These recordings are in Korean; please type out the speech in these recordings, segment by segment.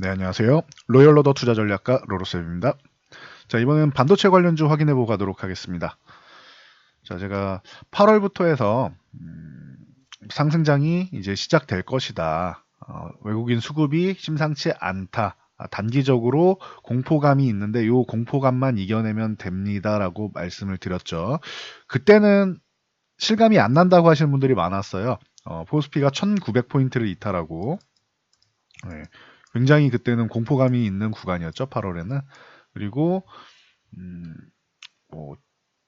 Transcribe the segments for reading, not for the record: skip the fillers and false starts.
네, 안녕하세요. 로열러더 투자전략가 로로쌤입니다. 자, 이번엔 반도체 관련주 확인해 보도록 하겠습니다. 자, 제가 8월부터 해서 상승장이 이제 시작될 것이다. 외국인 수급이 심상치 않다. 단기적으로 공포감이 있는데 이 공포감만 이겨내면 됩니다라고 말씀을 드렸죠. 그때는 실감이 안 난다고 하시는 분들이 많았어요. 포스피가 1900포인트를 이탈하고 네, 굉장히 그때는 공포감이 있는 구간이었죠. 8월에는. 그리고 음, 뭐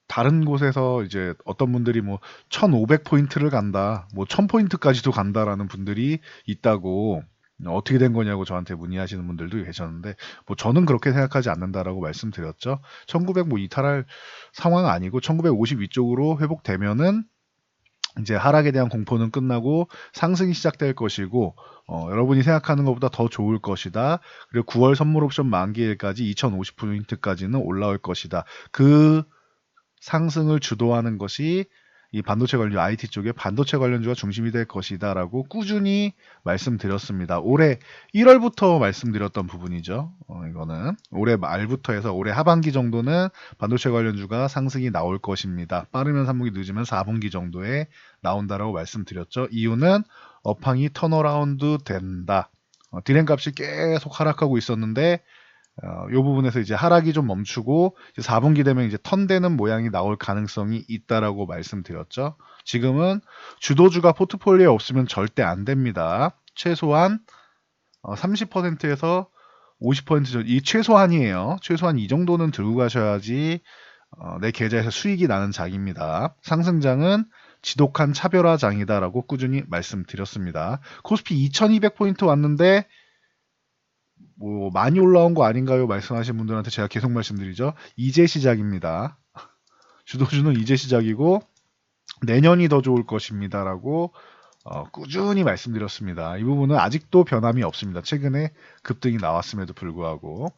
다른 곳에서 이제 어떤 분들이 뭐 1500포인트를 간다, 뭐 1000포인트까지도 간다라는 분들이 있다고 어떻게 된 거냐고 저한테 문의하시는 분들도 계셨는데 뭐 저는 그렇게 생각하지 않는다라고 말씀드렸죠. 1900 뭐 이탈할 상황은 아니고 1950 위쪽으로 회복되면은 이제 하락에 대한 공포는 끝나고 상승이 시작될 것이고 여러분이 생각하는 것보다 더 좋을 것이다. 그리고 9월 선물 옵션 만기일까지 2050포인트까지는 올라올 것이다. 그 상승을 주도하는 것이 이 반도체 관련 IT 쪽에 반도체 관련주가 중심이 될 것이다라고 꾸준히 말씀드렸습니다. 올해 1월부터 말씀드렸던 부분이죠. 이거는 올해 말부터 해서 올해 하반기 정도는 반도체 관련주가 상승이 나올 것입니다. 빠르면 3분기 늦으면 4분기 정도에 나온다라고 말씀드렸죠. 이유는 업황이 턴어라운드 된다. 디램 값이 계속 하락하고 있었는데 이 부분에서 이제 하락이 좀 멈추고 이제 4분기 되면 이제 턴되는 모양이 나올 가능성이 있다라고 말씀드렸죠. 지금은 주도주가 포트폴리오에 없으면 절대 안 됩니다. 최소한 30%에서 50%, 이 최소한이에요. 최소한 이 정도는 들고 가셔야지 내 계좌에서 수익이 나는 장입니다. 상승장은 지독한 차별화장이다라고 꾸준히 말씀드렸습니다. 코스피 2200포인트 왔는데 뭐 많이 올라온 거 아닌가요? 말씀하신 분들한테 제가 계속 말씀드리죠. 이제 시작입니다. 주도주는 이제 시작이고 내년이 더 좋을 것입니다라고 꾸준히 말씀드렸습니다. 이 부분은 아직도 변함이 없습니다. 최근에 급등이 나왔음에도 불구하고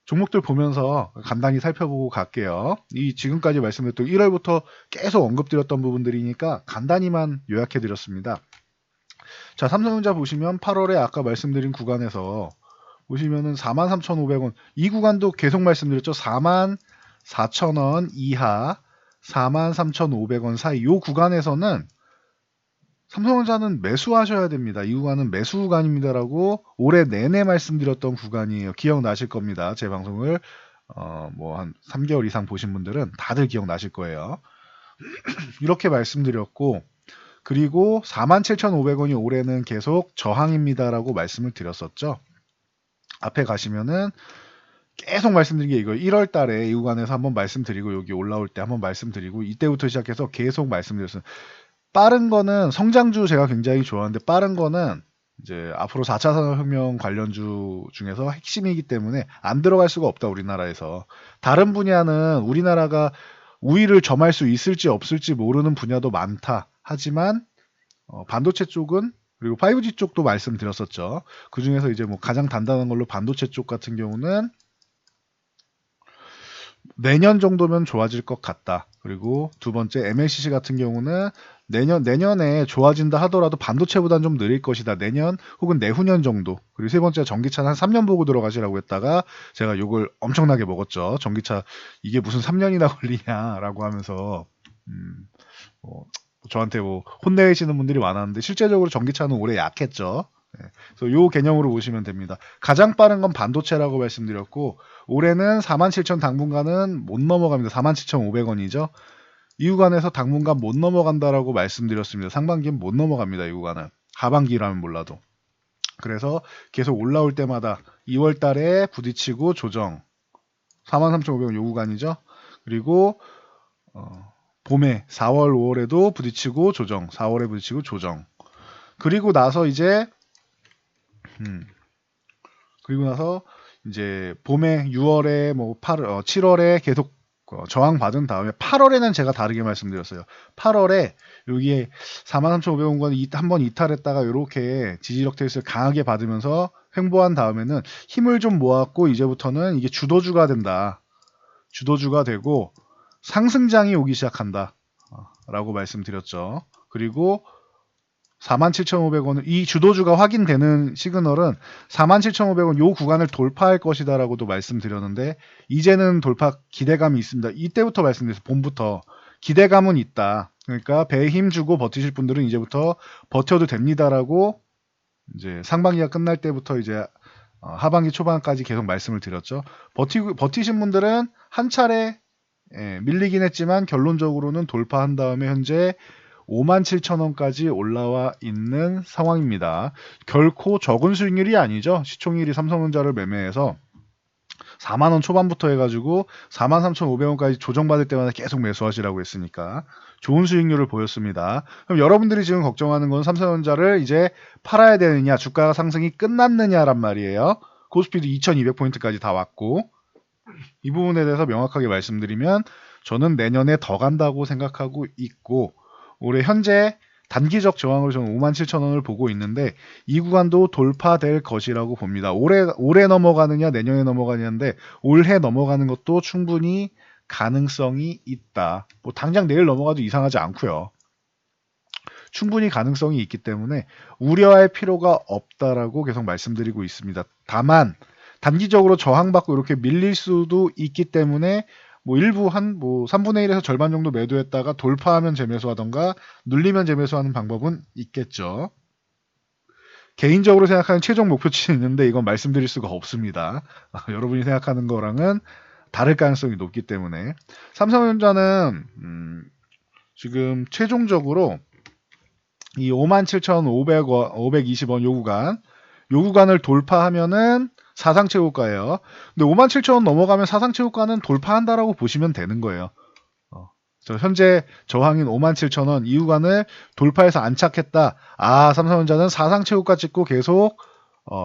종목들 보면서 간단히 살펴보고 갈게요. 이 지금까지 말씀드렸던 1월부터 계속 언급드렸던 부분들이니까 간단히만 요약해드렸습니다. 자, 삼성전자 보시면 8월에 아까 말씀드린 구간에서 보시면은 43,500원 이 구간도 계속 말씀드렸죠. 44,000원 이하 43,500원 사이 이 구간에서는 삼성전자는 매수하셔야 됩니다. 이 구간은 매수 구간입니다라고 올해 내내 말씀드렸던 구간이에요. 기억나실 겁니다. 제 방송을 뭐 한 3개월 이상 보신 분들은 다들 기억나실 거예요. 이렇게 말씀드렸고 그리고 47,500원이 올해는 계속 저항입니다라고 말씀을 드렸었죠. 앞에 가시면은 계속 말씀드린 게 이거 1월 달에 이 구간에서 한번 말씀드리고 여기 올라올 때 한번 말씀드리고 이때부터 시작해서 계속 말씀드렸어요. 빠른 거는 성장주 제가 굉장히 좋아하는데 빠른 거는 이제 앞으로 4차 산업혁명 관련주 중에서 핵심이기 때문에 안 들어갈 수가 없다 우리나라에서. 다른 분야는 우리나라가 우위를 점할 수 있을지 없을지 모르는 분야도 많다. 하지만 반도체 쪽은 그리고 5G 쪽도 말씀드렸었죠. 그 중에서 이제 뭐 가장 단단한 걸로 반도체 쪽 같은 경우는 내년 정도면 좋아질 것 같다. 그리고 두 번째 MLCC 같은 경우는 내년에 좋아진다 하더라도 반도체보다는 좀 느릴 것이다. 내년 혹은 내후년 정도. 그리고 세 번째 전기차는 한 3년 보고 들어가시라고 했다가 제가 욕을 엄청나게 먹었죠. 전기차 이게 무슨 3년이나 걸리냐라고 하면서 뭐 저한테 뭐 혼내시는 분들이 많았는데 실제적으로 전기차는 올해 약했죠. 네. 그래서 요 개념으로 보시면 됩니다. 가장 빠른 건 반도체라고 말씀드렸고 올해는 47,000 당분간은 못 넘어갑니다. 47,500원이죠. 이 구간에서 당분간 못 넘어간다라고 말씀드렸습니다. 상반기는 못 넘어갑니다. 이 구간은. 하반기라면 몰라도. 그래서 계속 올라올 때마다 2월 달에 부딪히고 조정. 43,500원 요 구간이죠. 그리고 봄에 4월, 5월에도 부딪히고 조정. 4월에 부딪히고 조정. 그리고 나서 이제 그리고 나서 이제 봄에 6월에 뭐 7월에 계속 저항 받은 다음에 8월에는 제가 다르게 말씀드렸어요. 8월에 여기에 43,500원권 한번 이탈했다가 이렇게 지지력 테스트를 강하게 받으면서 횡보한 다음에는 힘을 좀 모았고 이제부터는 이게 주도주가 된다. 주도주가 되고 상승장이 오기 시작한다. 라고 말씀드렸죠. 그리고 47,500원을 이 주도주가 확인되는 시그널은 47,500원 요 구간을 돌파할 것이다라고도 말씀드렸는데 이제는 돌파 기대감이 있습니다. 이때부터 말씀드렸어요. 봄부터 기대감은 있다. 그러니까 배에 힘 주고 버티실 분들은 이제부터 버텨도 됩니다라고 이제 상반기가 끝날 때부터 이제 하반기 초반까지 계속 말씀을 드렸죠. 버티신 분들은 한 차례 밀리긴 했지만 결론적으로는 돌파한 다음에 현재 57,000원까지 올라와 있는 상황입니다. 결코 적은 수익률이 아니죠. 시총일이 삼성전자를 매매해서 4만원 초반부터 해가지고 43,500원까지 조정받을 때마다 계속 매수하시라고 했으니까 좋은 수익률을 보였습니다. 그럼 여러분들이 지금 걱정하는 건 삼성전자를 이제 팔아야 되느냐, 주가 상승이 끝났느냐란 말이에요. 코스피도 2200포인트까지 다 왔고 이 부분에 대해서 명확하게 말씀드리면 저는 내년에 더 간다고 생각하고 있고 올해 현재 단기적 저항으로 저는 57,000원을 보고 있는데 이 구간도 돌파될 것이라고 봅니다. 올해 넘어가느냐 내년에 넘어가느냐인데 올해 넘어가는 것도 충분히 가능성이 있다. 뭐 당장 내일 넘어가도 이상하지 않고요. 충분히 가능성이 있기 때문에 우려할 필요가 없다라고 계속 말씀드리고 있습니다. 다만 단기적으로 저항받고 이렇게 밀릴 수도 있기 때문에 뭐 일부 한 3분의 1에서 절반 정도 매도했다가 돌파하면 재매수하던가 눌리면 재매수하는 방법은 있겠죠. 개인적으로 생각하는 최종 목표치는 있는데 이건 말씀드릴 수가 없습니다. 여러분이 생각하는 거랑은 다를 가능성이 높기 때문에 삼성전자는 지금 최종적으로 이 57,500원, 520원 요 구간을 돌파하면은 사상최고가예요. 근데 57,000원 넘어가면 사상최고가는 돌파한다라고 보시면 되는 거예요. 현재 저항인 57,000원 이 구간을 돌파해서 안착했다. 삼성전자는 사상최고가 찍고 계속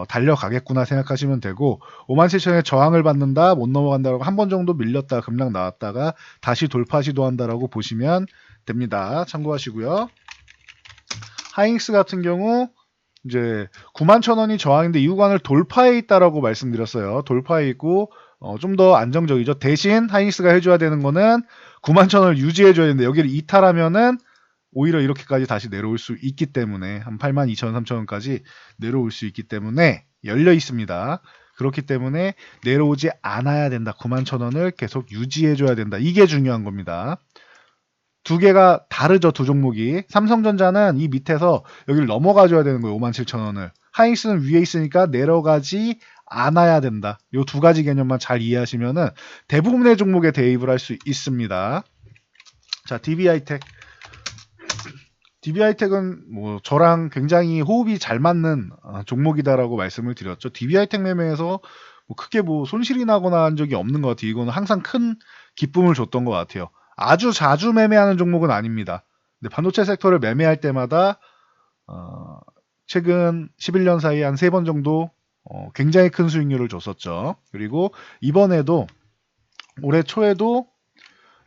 달려가겠구나 생각하시면 되고 57,000원에 저항을 받는다 못 넘어간다라고 한 번 정도 밀렸다 급락 나왔다가 다시 돌파 시도한다라고 보시면 됩니다. 참고하시고요. 하이닉스 같은 경우 이제 91,000원이 저항인데 이 구간을 돌파해 있다라고 말씀드렸어요. 돌파해 있고 좀 더 안정적이죠. 대신 하이닉스가 해줘야 되는 거는 91,000원을 유지해줘야 되는데 여기를 이탈하면은 오히려 이렇게까지 다시 내려올 수 있기 때문에 한 82,000원, 3,000원까지 내려올 수 있기 때문에 열려 있습니다. 그렇기 때문에 내려오지 않아야 된다. 91,000원을 계속 유지해줘야 된다. 이게 중요한 겁니다. 두 개가 다르죠. 두 종목이. 삼성전자는 이 밑에서 여기를 넘어가 줘야 되는 거예요. 57,000원을. 하이닉스는 위에 있으니까 내려가지 않아야 된다. 이 두 가지 개념만 잘 이해하시면은 대부분의 종목에 대입을 할 수 있습니다. 자, DB하이텍. DB하이텍은 뭐 저랑 굉장히 호흡이 잘 맞는 종목이다라고 말씀을 드렸죠. DB하이텍 매매에서 뭐 크게 뭐 손실이 나거나 한 적이 없는 것 같아요. 이거는 항상 큰 기쁨을 줬던 것 같아요. 아주 자주 매매하는 종목은 아닙니다. 근데 반도체 섹터를 매매할 때마다 최근 11년 사이에 한 3번 정도 굉장히 큰 수익률을 줬었죠. 그리고 이번에도 올해 초에도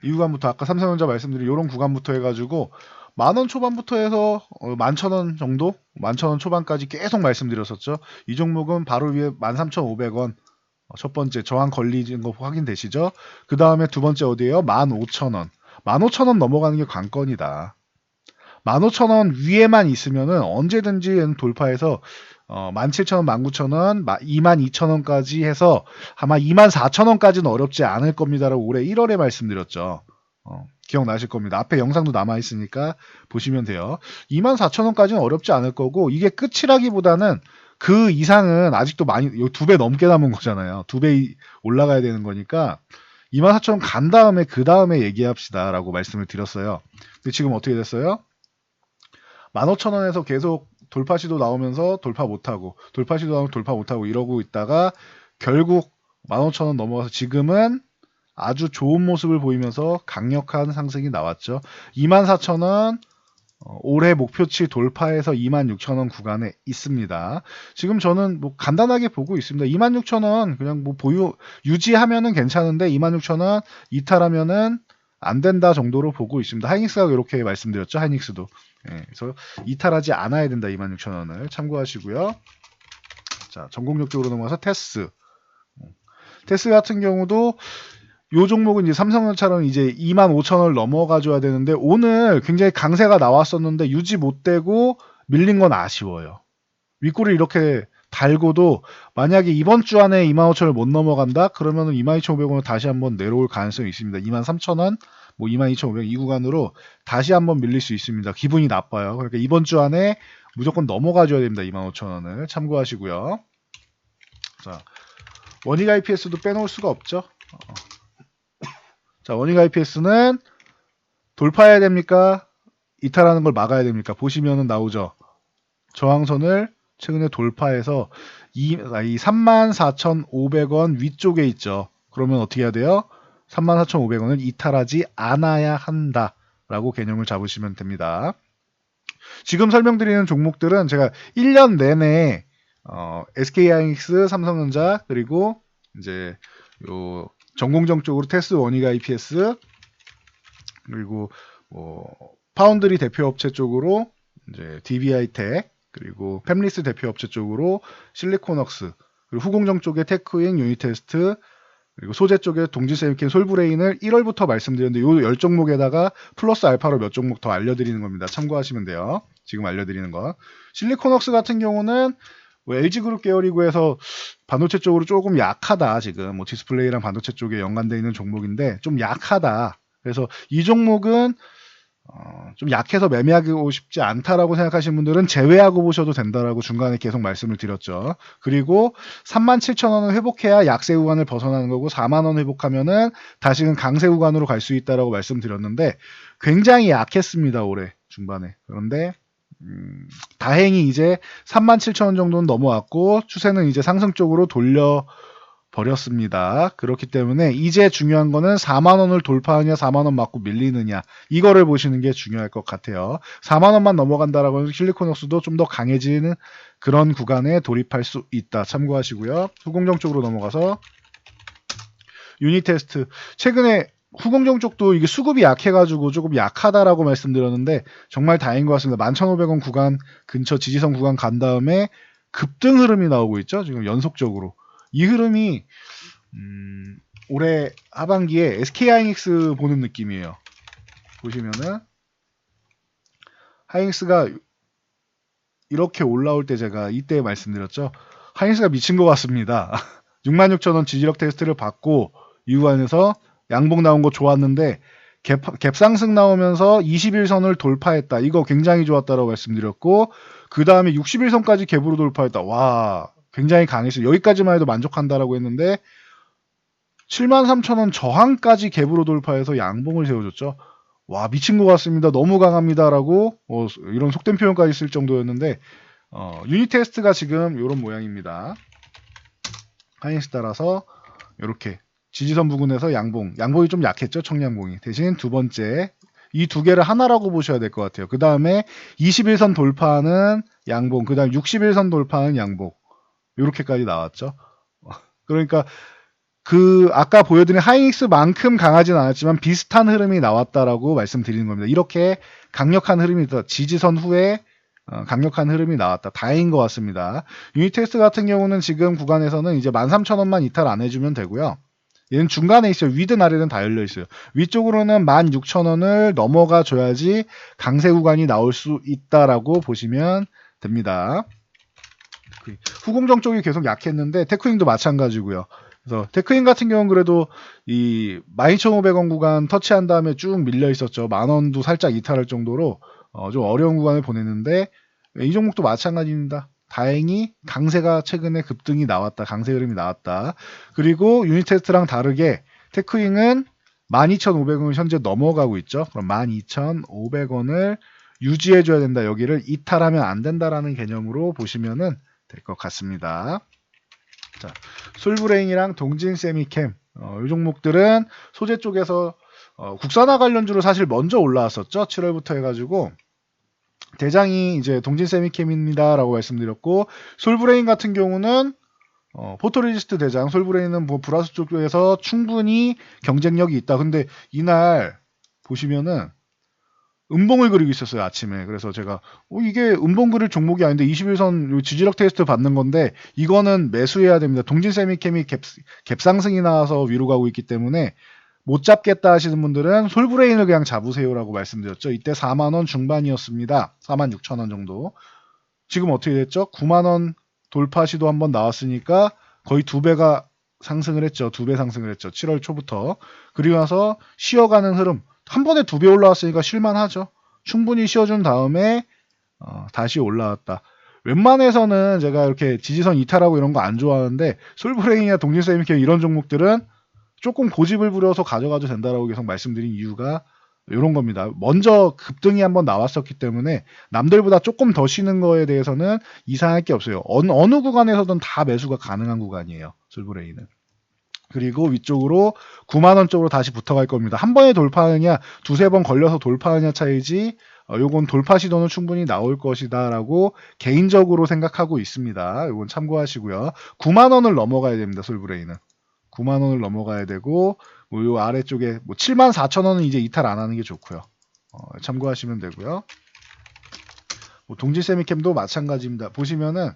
이 구간부터 아까 삼성전자 말씀드린 이런 구간부터 해가지고 10,000원 초반부터 해서 11,000원 정도 11,000원 초반까지 계속 말씀드렸었죠. 이 종목은 바로 위에 13,500원 첫 번째 저항 걸리는 거 확인되시죠? 그 다음에 두 번째 어디예요? 15,000원. 15,000원 넘어가는 게 관건이다. 15,000원 위에만 있으면은 언제든지 돌파해서 17,000원, 19,000원, 22,000원까지 해서 아마 24,000원까지는 어렵지 않을 겁니다라고 올해 1월에 말씀드렸죠. 기억나실 겁니다. 앞에 영상도 남아있으니까 보시면 돼요. 24,000원까지는 어렵지 않을 거고 이게 끝이라기보다는 그 이상은 아직도 많이 2배 넘게 남은 거잖아요. 2배 올라가야 되는 거니까 24,000원 간 다음에 그 다음에 얘기합시다 라고 말씀을 드렸어요. 근데 지금 어떻게 됐어요? 15,000원에서 계속 돌파 시도 나오면서 돌파 못하고 돌파 시도 나오면 돌파 못하고 이러고 있다가 결국 15,000원 넘어가서 지금은 아주 좋은 모습을 보이면서 강력한 상승이 나왔죠. 24,000원 올해 목표치 돌파해서 26,000원 구간에 있습니다. 지금 저는 뭐 간단하게 보고 있습니다. 26,000원 그냥 뭐 유지하면은 괜찮은데 26,000원 이탈하면은 안 된다 정도로 보고 있습니다. 하이닉스가 이렇게 말씀드렸죠. 하이닉스도. 그래서 이탈하지 않아야 된다. 26,000원을 참고하시고요. 자, 전공력 쪽으로 넘어가서 테스. 테스 같은 경우도 요 종목은 이제 삼성전자처럼 이제 25,000원을 넘어가줘야 되는데 오늘 굉장히 강세가 나왔었는데 유지 못되고 밀린 건 아쉬워요. 윗골을 이렇게 달고도 만약에 이번 주 안에 25,000원을 못 넘어간다? 그러면은 22,500원을 다시 한번 내려올 가능성이 있습니다. 23,000원, 뭐 22,500원 이 구간으로 다시 한번 밀릴 수 있습니다. 기분이 나빠요. 그러니까 이번 주 안에 무조건 넘어가줘야 됩니다. 25,000원을 참고하시고요. 자, 원익 IPS도 빼놓을 수가 없죠. 자, 원익 IPS는 돌파해야 됩니까? 이탈하는 걸 막아야 됩니까? 보시면은 나오죠. 저항선을 최근에 돌파해서 이 34,500원 위쪽에 있죠. 그러면 어떻게 해야 돼요? 34,500원을 이탈하지 않아야 한다라고 개념을 잡으시면 됩니다. 지금 설명드리는 종목들은 제가 1년 내내 SK하이닉스, 삼성전자 그리고 이제 요 전공정 쪽으로 테스, 원익 IPS 그리고 파운드리 대표업체 쪽으로 이제 DBI텍 그리고 팹리스 대표업체 쪽으로 실리콘웍스 그리고 후공정 쪽에 테크잉, 유니테스트 그리고 소재 쪽에 동지세미캠, 솔브레인을 1월부터 말씀드렸는데 요 10종목에다가 플러스 알파로 몇 종목 더 알려드리는 겁니다. 참고하시면 돼요. 지금 알려드리는 거. 실리콘웍스 같은 경우는 LG그룹 계열이고 해서 반도체 쪽으로 조금 약하다. 지금 뭐 디스플레이랑 반도체 쪽에 연관되어 있는 종목인데 좀 약하다. 그래서 이 종목은 좀 약해서 매매하고 싶지 않다라고 생각하시는 분들은 제외하고 보셔도 된다라고 중간에 계속 말씀을 드렸죠. 그리고 37,000원을 회복해야 약세 구간을 벗어나는 거고 4만원 회복하면은 다시는 강세 구간으로 갈 수 있다라고 말씀드렸는데 굉장히 약했습니다. 올해 중반에. 그런데 다행히 이제 37,000원 정도는 넘어왔고 추세는 이제 상승 쪽으로 돌려 버렸습니다. 그렇기 때문에 이제 중요한 거는 4만원을 돌파하냐 4만원 맞고 밀리느냐 이거를 보시는 게 중요할 것 같아요. 4만원만 넘어간다라고 해서 실리콘웍스도 좀 더 강해지는 그런 구간에 돌입할 수 있다. 참고하시고요. 후공정 쪽으로 넘어가서 유니테스트 최근에 후공정 쪽도 이게 수급이 약해가지고 조금 약하다라고 말씀드렸는데 정말 다행인 것 같습니다. 11,500원 구간 근처 지지선 구간 간 다음에 급등 흐름이 나오고 있죠. 지금 연속적으로. 이 흐름이 올해 하반기에 SK하이닉스 보는 느낌이에요. 보시면은 하이닉스가 이렇게 올라올 때 제가 이때 말씀드렸죠. 하이닉스가 미친 것 같습니다. 66,000원 지지력 테스트를 받고 이 구간에서 양봉 나온 거 좋았는데 갭 상승 나오면서 21선을 돌파했다. 이거 굉장히 좋았다라고 말씀드렸고 그 다음에 61선까지 갭으로 돌파했다. 와 굉장히 강했어요. 여기까지만 해도 만족한다라고 했는데 73,000원 저항까지 갭으로 돌파해서 양봉을 세워줬죠. 와 미친 것 같습니다. 너무 강합니다라고 이런 속된 표현까지 쓸 정도였는데 유니테스트가 지금 이런 모양입니다. 하이닉스 따라서 이렇게 지지선 부근에서 양봉이 좀 약했죠. 청량봉이. 대신 두 번째 이 두 개를 하나라고 보셔야 될 것 같아요. 그 다음에 21선 돌파하는 양봉, 그 다음 61선 돌파하는 양봉 이렇게까지 나왔죠. 그러니까 그 아까 보여드린 하이닉스만큼 강하진 않았지만 비슷한 흐름이 나왔다라고 말씀드리는 겁니다. 이렇게 강력한 흐름이 있다. 지지선 후에 강력한 흐름이 나왔다. 다행인 것 같습니다. 유니테스트 같은 경우는 지금 구간에서는 이제 13,000원만 이탈 안 해주면 되고요. 얘는 중간에 있어요. 위든 아래든 다 열려 있어요. 위쪽으로는 16,000원을 넘어가 줘야지 강세 구간이 나올 수 있다라고 보시면 됩니다. 후공정 쪽이 계속 약했는데 테크잉도 마찬가지고요. 그래서 테크잉 같은 경우는 그래도 이 12,500원 구간 터치한 다음에 쭉 밀려 있었죠. 만원도 살짝 이탈할 정도로 좀 어려운 구간을 보냈는데 이 종목도 마찬가지입니다. 다행히 강세가 최근에 급등이 나왔다. 강세 흐름이 나왔다. 그리고 유니테스트랑 다르게 테크잉은 12,500원을 현재 넘어가고 있죠. 그럼 12,500원을 유지해줘야 된다. 여기를 이탈하면 안 된다라는 개념으로 보시면은 될 것 같습니다. 자, 솔브레인이랑 동진 세미캠 이 종목들은 소재 쪽에서 국산화 관련주로 사실 먼저 올라왔었죠. 7월부터 해가지고 대장이 이제 동진 세미캠입니다라고 말씀드렸고 솔브레인 같은 경우는 포토레지스트 대장 솔브레인은 뭐 브라스 쪽에서 충분히 경쟁력이 있다. 근데 이날 보시면은 음봉을 그리고 있었어요 아침에. 그래서 제가 이게 음봉 그릴 종목이 아닌데 21선 지지력 테스트 받는 건데 이거는 매수해야 됩니다. 동진 세미캠이 갭 상승이 나와서 위로 가고 있기 때문에 못 잡겠다 하시는 분들은 솔브레인을 그냥 잡으세요라고 말씀드렸죠. 이때 4만원 중반이었습니다. 46,000원 정도. 지금 어떻게 됐죠? 9만원 돌파 시도 한번 나왔으니까 거의 2배가 상승을 했죠. 2배 상승을 했죠. 7월 초부터. 그리고 나서 쉬어가는 흐름. 한 번에 2배 올라왔으니까 쉴만하죠. 충분히 쉬어준 다음에 다시 올라왔다. 웬만해서는 제가 이렇게 지지선 이탈하고 이런 거 안 좋아하는데 솔브레인이나 동질세미캠 이런 종목들은 조금 고집을 부려서 가져가도 된다라고 계속 말씀드린 이유가 이런 겁니다. 먼저 급등이 한번 나왔었기 때문에 남들보다 조금 더 쉬는 거에 대해서는 이상할 게 없어요. 어느 구간에서든 다 매수가 가능한 구간이에요. 솔브레인은. 그리고 위쪽으로 9만원 쪽으로 다시 붙어갈 겁니다. 한 번에 돌파하느냐 두세 번 걸려서 돌파하느냐 차이지 요건 돌파 시도는 충분히 나올 것이다 라고 개인적으로 생각하고 있습니다. 요건 참고하시고요. 9만원을 넘어가야 됩니다. 솔브레인은. 9만원을 넘어가야 되고 요 아래쪽에 74,000원은 이제 이탈 안 하는 게 좋고요. 참고하시면 되고요. 동질세미캠도 마찬가지입니다. 보시면은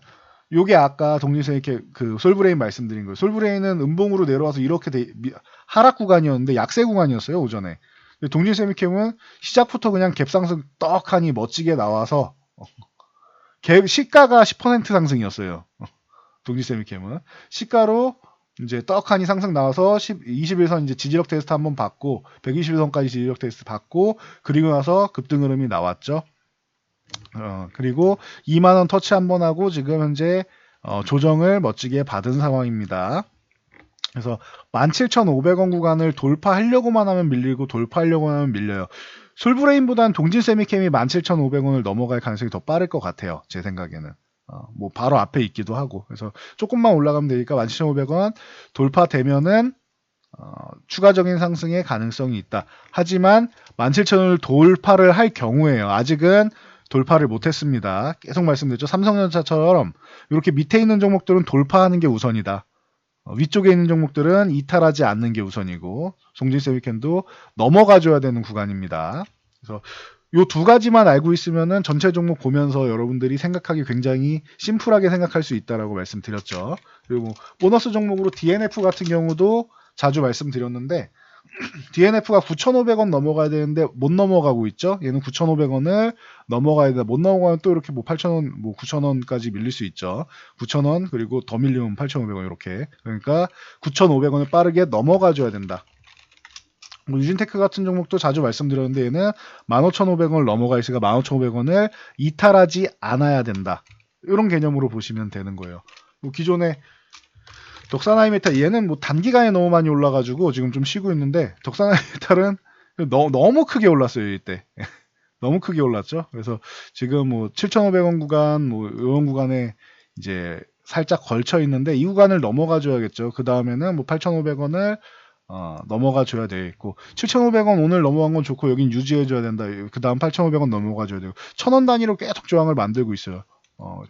요게 아까 동질세미캠 그 솔브레인 말씀드린 거예요. 솔브레인은 음봉으로 내려와서 이렇게 하락 구간이었는데 약세 구간이었어요. 오전에. 동질세미캠은 시작부터 그냥 갭상승 떡하니 멋지게 나와서 시가가 10% 상승이었어요. 동질세미캠은 시가로 이제 떡하니 상승 나와서 21선 이제 지지력 테스트 한번 받고 121선까지 지지력 테스트 받고 그리고 나서 급등 흐름이 나왔죠. 그리고 2만원 터치 한번 하고 지금 현재 조정을 멋지게 받은 상황입니다. 그래서 17,500원 구간을 돌파하려고만 하면 밀리고 돌파하려고 하면 밀려요. 솔브레인보다는 동진세미캠이 17,500원을 넘어갈 가능성이 더 빠를 것 같아요. 제 생각에는. 뭐 바로 앞에 있기도 하고. 그래서 조금만 올라가면 되니까 17,500원 돌파되면은 추가적인 상승의 가능성이 있다. 하지만 17,000원을 돌파를 할 경우에요. 아직은 돌파를 못했습니다. 계속 말씀드렸죠. 삼성전자처럼 이렇게 밑에 있는 종목들은 돌파하는 게 우선이다. 위쪽에 있는 종목들은 이탈하지 않는 게 우선이고 동질세미캠도 넘어가줘야 되는 구간입니다. 그래서 요 두 가지만 알고 있으면은 전체 종목 보면서 여러분들이 생각하기 굉장히 심플하게 생각할 수 있다라고 말씀드렸죠. 그리고 보너스 종목으로 DNF 같은 경우도 자주 말씀드렸는데 DNF가 9,500원 넘어가야 되는데 못 넘어가고 있죠. 얘는 9,500원을 넘어가야 돼. 못 넘어가면 또 이렇게 8,000원, 9,000원까지 밀릴 수 있죠. 9,000원 그리고 더 밀리면 8,500원 이렇게. 그러니까 9,500원을 빠르게 넘어가 줘야 된다. 유진테크 같은 종목도 자주 말씀드렸는데 얘는 15,500원을 넘어가 있으니까 15,500원을 이탈하지 않아야 된다. 이런 개념으로 보시면 되는 거예요. 기존에 덕산하이메탈 얘는 뭐 단기간에 너무 많이 올라가지고 지금 좀 쉬고 있는데 덕산하이메탈은 너무 크게 올랐어요 이때. 너무 크게 올랐죠. 그래서 지금 뭐 7,500원 구간 뭐 이런 구간에 이제 살짝 걸쳐 있는데 이 구간을 넘어가 줘야겠죠. 그 다음에는 뭐 8,500원을 넘어가 줘야 되겠고 7,500원 오늘 넘어간 건 좋고 여긴 유지해 줘야 된다. 그 다음 8,500원 넘어가 줘야 되고 1,000원 단위로 계속 저항을 만들고 있어요.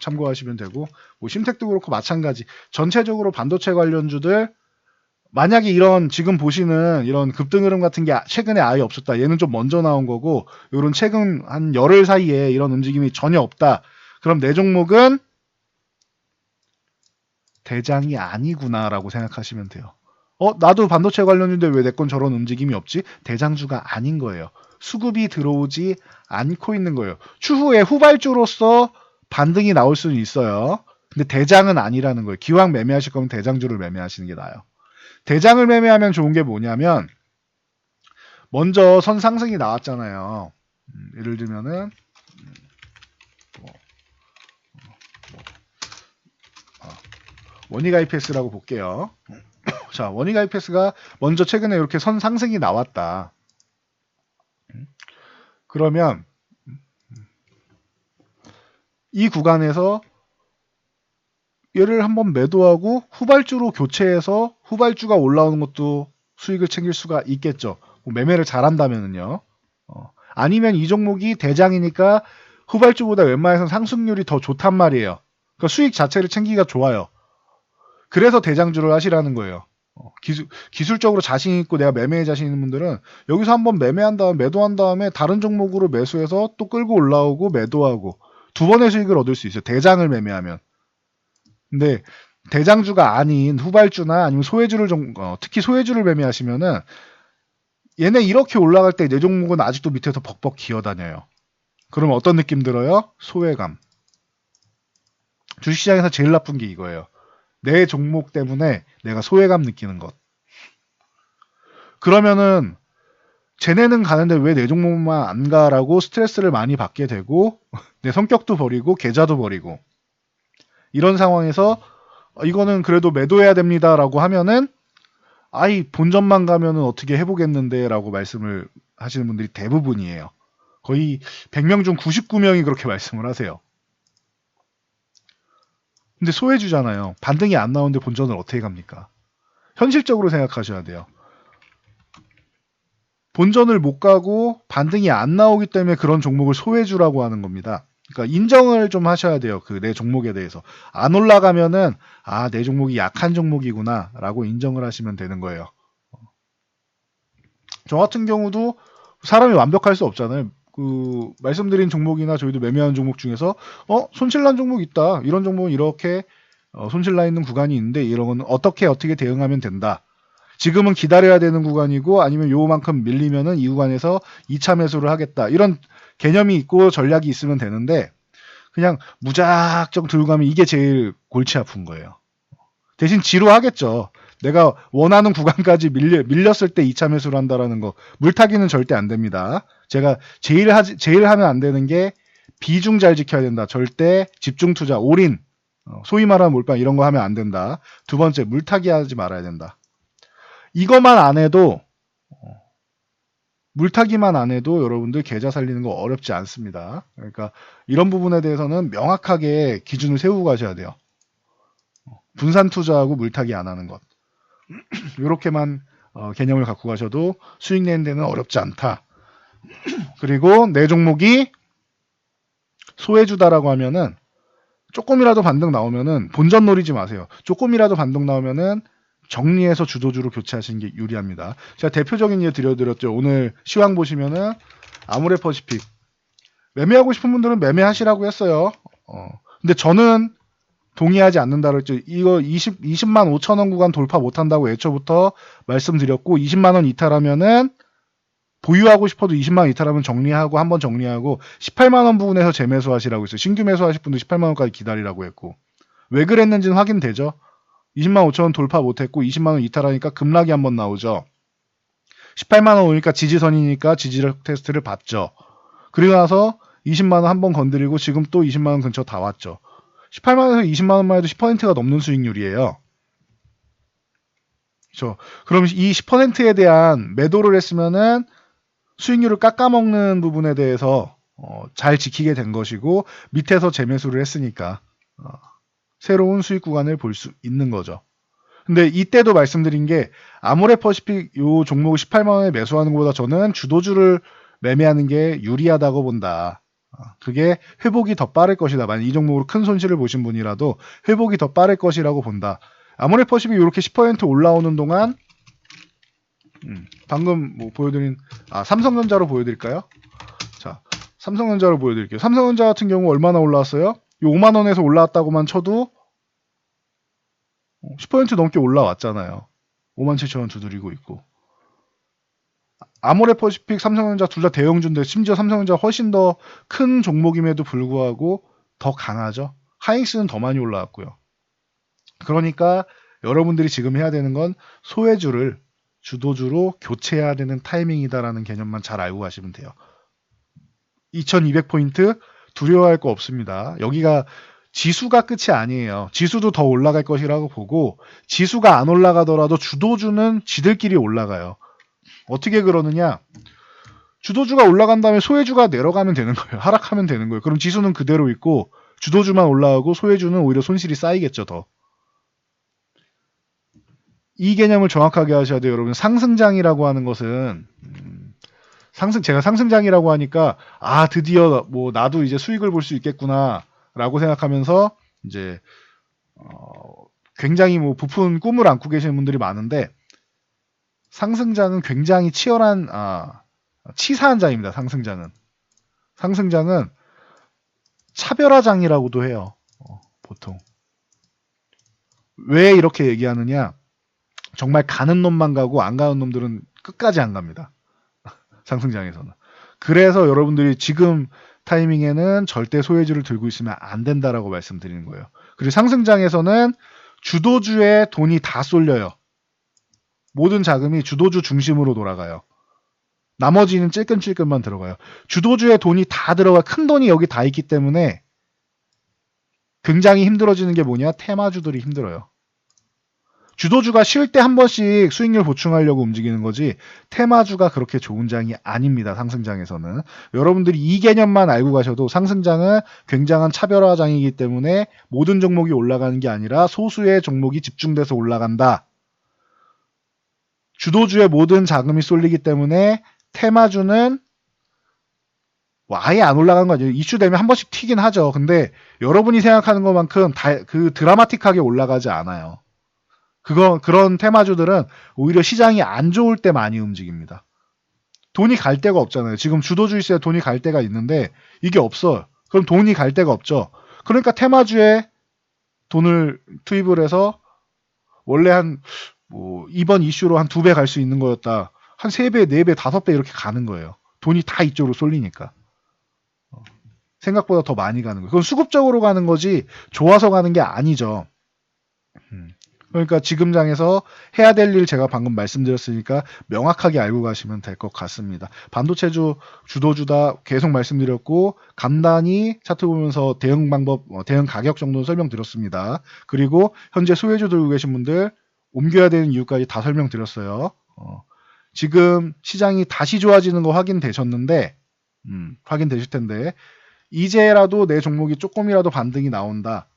참고하시면 되고 뭐 심텍도 그렇고 마찬가지. 전체적으로 반도체 관련주들 만약에 이런 지금 보시는 이런 급등 흐름 같은 게 최근에 아예 없었다. 얘는 좀 먼저 나온 거고 이런 최근 한 열흘 사이에 이런 움직임이 전혀 없다. 그럼 내 종목은 대장이 아니구나라고 생각하시면 돼요. 나도 반도체 관련주인데 왜 내 건 저런 움직임이 없지? 대장주가 아닌 거예요. 수급이 들어오지 않고 있는 거예요. 추후에 후발주로서 반등이 나올 수는 있어요. 근데 대장은 아니라는 거예요. 기왕 매매하실 거면 대장주를 매매하시는 게 나아요. 대장을 매매하면 좋은 게 뭐냐면 먼저 선 상승이 나왔잖아요. 예를 들면은 원익 IPS라고 볼게요. 자, 원익 IPS가 먼저 최근에 이렇게 선 상승이 나왔다. 그러면 이 구간에서 얘를 한번 매도하고 후발주로 교체해서 후발주가 올라오는 것도 수익을 챙길 수가 있겠죠. 매매를 잘한다면은요. 아니면 이 종목이 대장이니까 후발주보다 웬만해서는 상승률이 더 좋단 말이에요. 그러니까 수익 자체를 챙기기가 좋아요. 그래서 대장주를 하시라는 거예요. 기술적으로 자신 있고 내가 매매에 자신 있는 분들은 여기서 한번 매매한 다음에 매도한 다음에 다른 종목으로 매수해서 또 끌고 올라오고 매도하고 두 번의 수익을 얻을 수 있어요. 대장을 매매하면. 근데 대장주가 아닌 후발주나 아니면 소외주를 특히 소외주를 매매하시면은 얘네 이렇게 올라갈 때 내 종목은 아직도 밑에서 벅벅 기어다녀요. 그러면 어떤 느낌 들어요? 소외감. 주식시장에서 제일 나쁜 게 이거예요. 내 종목 때문에 내가 소외감 느끼는 것. 그러면은 쟤네는 가는데 왜 내 종목만 안 가라고 스트레스를 많이 받게 되고 내 성격도 버리고 계좌도 버리고 이런 상황에서 이거는 그래도 매도해야 됩니다라고 하면은 아이 본전만 가면은 어떻게 해보겠는데 라고 말씀을 하시는 분들이 대부분이에요. 거의 100명 중 99명이 그렇게 말씀을 하세요. 근데 소외주잖아요. 반등이 안 나오는데 본전을 어떻게 갑니까? 현실적으로 생각하셔야 돼요. 본전을 못 가고 반등이 안 나오기 때문에 그런 종목을 소외주라고 하는 겁니다. 그러니까 인정을 좀 하셔야 돼요. 그 내 종목에 대해서. 안 올라가면은 아, 내 종목이 약한 종목이구나 라고 인정을 하시면 되는 거예요. 저 같은 경우도 사람이 완벽할 수 없잖아요. 그 말씀드린 종목이나 저희도 매매하는 종목 중에서 손실난 종목 있다. 이런 종목은 이렇게 손실나 있는 구간이 있는데 이런 건 어떻게 대응하면 된다. 지금은 기다려야 되는 구간이고 아니면 요만큼 밀리면은 이 구간에서 2차 매수를 하겠다. 이런 개념이 있고 전략이 있으면 되는데 그냥 무작정 들고 가면 이게 제일 골치 아픈 거예요. 대신 지루하겠죠. 내가 원하는 구간까지 밀렸을 때 2차 매수를 한다라는 거. 물타기는 절대 안 됩니다. 제가 제일 하면 안 되는 게 비중 잘 지켜야 된다. 절대 집중 투자, 올인, 소위 말하는 몰빵 이런 거 하면 안 된다. 두 번째, 물타기 하지 말아야 된다. 이것만 안 해도 물타기만 안 해도 여러분들 계좌 살리는 거 어렵지 않습니다. 그러니까 이런 부분에 대해서는 명확하게 기준을 세우고 가셔야 돼요. 분산 투자하고 물타기 안 하는 것. 이렇게만 개념을 갖고 가셔도 수익 내는 데는 어렵지 않다. 그리고 내 종목이 소외주다라고 하면은 조금이라도 반등 나오면은 본전 노리지 마세요. 조금이라도 반등 나오면은 정리해서 주도주로 교체하시는 게 유리합니다. 제가 대표적인 예 드려드렸죠. 오늘 시황 보시면은 아모레퍼시픽 매매하고 싶은 분들은 매매하시라고 했어요. 근데 저는 동의하지 않는다 그랬죠. 이거 20만 5천 원 구간 돌파 못한다고 애초부터 말씀드렸고 20만 원 이탈하면은 보유하고 싶어도 20만 원 이탈하면 정리하고 한번 정리하고 18만 원 부분에서 재매수 하시라고 했어요. 신규 매수하실 분도 18만 원까지 기다리라고 했고 왜 그랬는지는 확인되죠. 20만 5천 원 돌파 못했고 20만 원 이탈하니까 급락이 한번 나오죠. 18만 원 오니까 지지선이니까 지지력 테스트를 받죠. 그리고 나서 20만 원 한번 건드리고 지금 또 20만 원 근처 다 왔죠. 18만 원에서 20만 원만 해도 10%가 넘는 수익률이에요. 그렇죠. 그럼 이 10%에 대한 매도를 했으면은 수익률을 깎아먹는 부분에 대해서 잘 지키게 된 것이고 밑에서 재매수를 했으니까 새로운 수익 구간을 볼 수 있는 거죠. 근데 이때도 말씀드린 게 아모레퍼시픽 요 종목을 18만 원에 매수하는 것보다 저는 주도주를 매매하는 게 유리하다고 본다. 그게 회복이 더 빠를 것이다. 만약 이 종목으로 큰 손실을 보신 분이라도 회복이 더 빠를 것이라고 본다. 아모레퍼시픽이 이렇게 10% 올라오는 동안 방금 뭐 보여드린 삼성전자로 보여드릴까요? 자, 삼성전자로 보여드릴게요. 삼성전자 같은 경우 얼마나 올라왔어요? 이 5만 원에서 올라왔다고만 쳐도 10% 넘게 올라왔잖아요. 5만 7천 원 두드리고 있고. 아모레퍼시픽, 삼성전자 둘 다 대형주인데 심지어 삼성전자 훨씬 더 큰 종목임에도 불구하고 더 강하죠. 하이닉스는 더 많이 올라왔고요. 그러니까 여러분들이 지금 해야 되는 건 소외주를 주도주로 교체해야 되는 타이밍이다라는 개념만 잘 알고 가시면 돼요. 2200포인트 두려워할 거 없습니다. 여기가 지수가 끝이 아니에요. 지수도 더 올라갈 것이라고 보고 지수가 안 올라가더라도 주도주는 지들끼리 올라가요. 어떻게 그러느냐? 주도주가 올라간 다음에 소외주가 내려가면 되는 거예요. 하락하면 되는 거예요. 그럼 지수는 그대로 있고 주도주만 올라가고 소외주는 오히려 손실이 쌓이겠죠. 더. 이 개념을 정확하게 하셔야 돼요. 여러분 상승장이라고 하는 것은 제가 상승장이라고 하니까 드디어 뭐 나도 이제 수익을 볼 수 있겠구나라고 생각하면서 이제 굉장히 뭐 부푼 꿈을 안고 계시는 분들이 많은데 상승장은 굉장히 치열한 치사한 장입니다. 상승장은 차별화장이라고도 해요. 보통 왜 이렇게 얘기하느냐? 정말 가는 놈만 가고 안 가는 놈들은 끝까지 안 갑니다. 상승장에서는. 그래서 여러분들이 지금 타이밍에는 절대 소외주를 들고 있으면 안 된다라고 말씀드리는 거예요. 그리고 상승장에서는 주도주의 돈이 다 쏠려요. 모든 자금이 주도주 중심으로 돌아가요. 나머지는 찔끔찔끔만 들어가요. 주도주의 돈이 다 들어가, 큰 돈이 여기 다 있기 때문에 굉장히 힘들어지는 게 뭐냐? 테마주들이 힘들어요. 주도주가 쉴 때 한 번씩 수익률 보충하려고 움직이는 거지 테마주가 그렇게 좋은 장이 아닙니다. 상승장에서는. 여러분들이 이 개념만 알고 가셔도 상승장은 굉장한 차별화장이기 때문에 모든 종목이 올라가는 게 아니라 소수의 종목이 집중돼서 올라간다. 주도주의 모든 자금이 쏠리기 때문에 테마주는 아예 안 올라가는 거 아니에요. 이슈되면 한 번씩 튀긴 하죠. 근데 여러분이 생각하는 것만큼 그 드라마틱하게 올라가지 않아요. 그런 테마주들은 오히려 시장이 안 좋을 때 많이 움직입니다. 돈이 갈 데가 없잖아요. 지금 주도주 있어야 돈이 갈 데가 있는데 이게 없어요. 그럼 돈이 갈 데가 없죠. 그러니까 테마주에 돈을 투입을 해서 원래 이번 이슈로 한 2배 갈 수 있는 거였다. 한 3배, 4배, 5배 이렇게 가는 거예요. 돈이 다 이쪽으로 쏠리니까. 생각보다 더 많이 가는 거예요. 그건 수급적으로 가는 거지 좋아서 가는 게 아니죠. 그러니까 지금 장에서 해야 될 일 제가 방금 말씀드렸으니까 명확하게 알고 가시면 될 것 같습니다. 반도체주 주도주다 계속 말씀드렸고 간단히 차트 보면서 대응 방법, 대응 가격 정도 설명드렸습니다. 그리고 현재 소외주 들고 계신 분들 옮겨야 되는 이유까지 다 설명드렸어요. 지금 시장이 다시 좋아지는 거 확인되셨는데 확인되실 텐데 이제라도 내 종목이 조금이라도 반등이 나온다.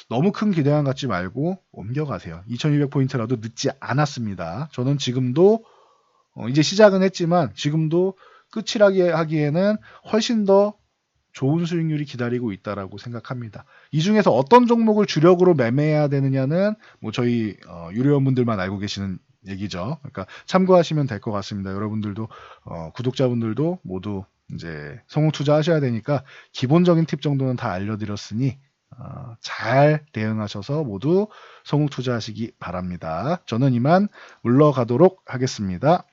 너무 큰 기대감 갖지 말고 옮겨가세요. 2200포인트라도 늦지 않았습니다. 저는 지금도 이제 시작은 했지만 지금도 끝이라기 하기에는 훨씬 더 좋은 수익률이 기다리고 있다라고 생각합니다. 이 중에서 어떤 종목을 주력으로 매매해야 되느냐는 뭐 저희 유료원분들만 알고 계시는 얘기죠. 그러니까 참고하시면 될 것 같습니다. 여러분들도 구독자분들도 모두 이제 성우 투자하셔야 되니까 기본적인 팁 정도는 다 알려드렸으니 잘 대응하셔서 모두 성우 투자하시기 바랍니다. 저는 이만 물러가도록 하겠습니다.